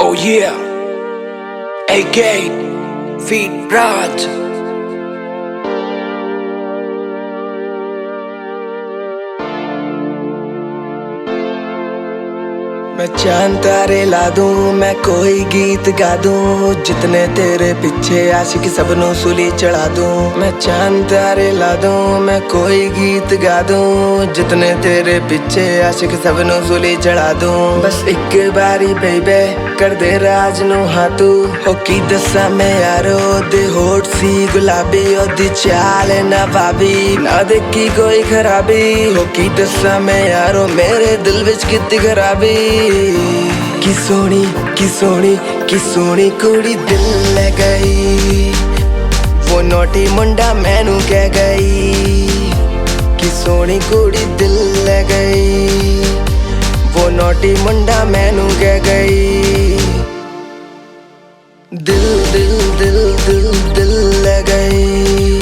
Oh yeah, AK, Feet Raj. मैं चांद तारे ला दूं, मैं कोई गीत गा दूं, जितने तेरे पीछे आशिक सबनों सूली चढ़ा दूं। मैं चांद तारे ला दूं, मैं कोई गीत गा दूं, जितने तेरे पीछे आशिक सबनों सूली चढ़ा दूं। बस एक बारी बेबे कर दे राज नू हाथू, हो की दसा मैं यारो दे होठ सी गुलाबी, ओदी चाल ना भाभी ना देखी कोई खराबी। हो की दसा मैं यारो मेरे दिल विच कितनी खराबी। की सोनी की सोनी की सोनी कुड़ी दिल ले गई, वो नोटी मुंडा मैनू कह गई। की सोनी कुड़ी दिल ले गई, वो नोटी मुंडा मैनू कह गई। दिल दिल दिल दिल दिल ले गई,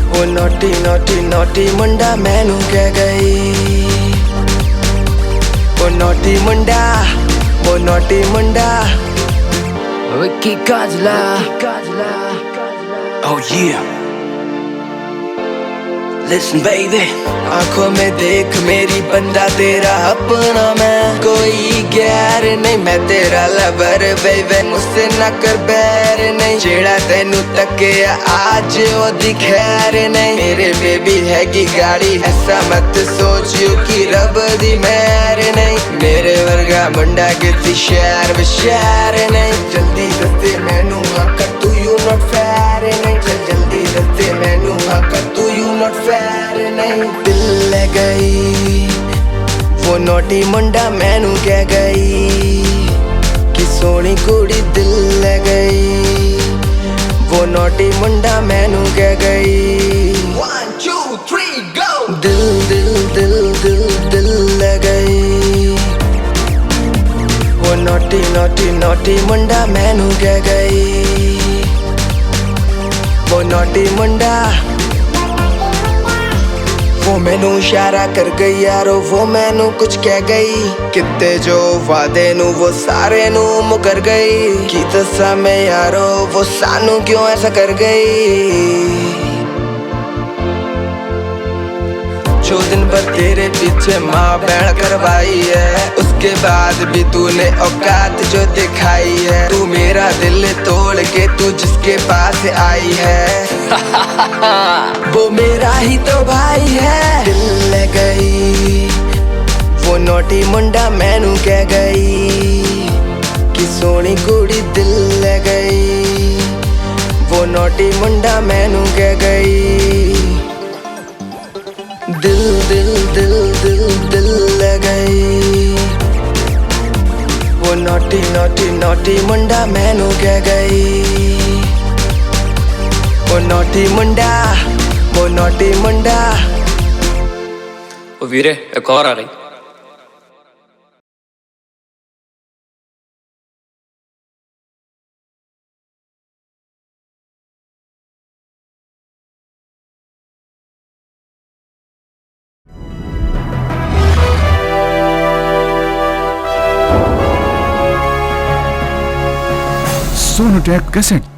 वो नोटी नोटी नोटी मुंडा मैनू कह गई। वो नोटी मुंडा, वो नोटी मुंडा, विक्की काजला। Oh yeah, listen baby। आंखों में देख मेरी बंदा तेरा अपना, मैं कोई गैर नहीं, मैं तेरा लवर बेबे, मुझसे ना कर बैर नहीं। जेड़ा तेनू तके आज ओदी खैर नहीं, मेरे बेबी हैगी गाड़ी ऐसा मत सोचियो कि रब दी मेहर नहीं। मेरे वर्गा मुंडा किसी शहर बशहर नहीं, जल्दी दस्ते मैनू आकर तू यू नॉट फेयर नहीं। जल्दी दस्ते मैनू आकर तू यू नॉट फेयर नहीं। दिल ले गई, वो नोटी मुंडा मैनू कह गई। कि सोनी कुड़ी दिल ले गई, वो नोटी मुंडा मैनू कह गई। 1 2 3 go। दिल दिल दिल दिल दिल ले गई, वो नोटी नोटी नोटी मुंडा मैनू कह गई। वो नोटी मुंडा, वो मैनू इशारा कर गई यारो, वो मैनू कुछ कह गई। किते जो वादे नू वो सारे नू मुकर गई। की दसा मैं यारो वो सानू क्यों ऐसा कर गई। जो दिन भर तेरे पीछे माँ बहन करवाई है, उसके बाद भी तूने औकात जो दिखाई है। तू मेरा दिल तोड़ के तू जिसके पास आई है वो मेरा ही तो भाई है। दिल ले गई, वो नोटी मुंडा मैनू कह गई। कि सोनी कुड़ी दिल ले गई, वो नोटी मुंडा मैनू कह गई। दिल दिल दिल दिल दिल ले गई, वो नोटी नोटी नोटी मुंडा मैनू कह गई। वो नोटी मुंडा, वो नोटी मुंडा। ओ वीरे एक और आ रही। सोनोटेक कैसेट।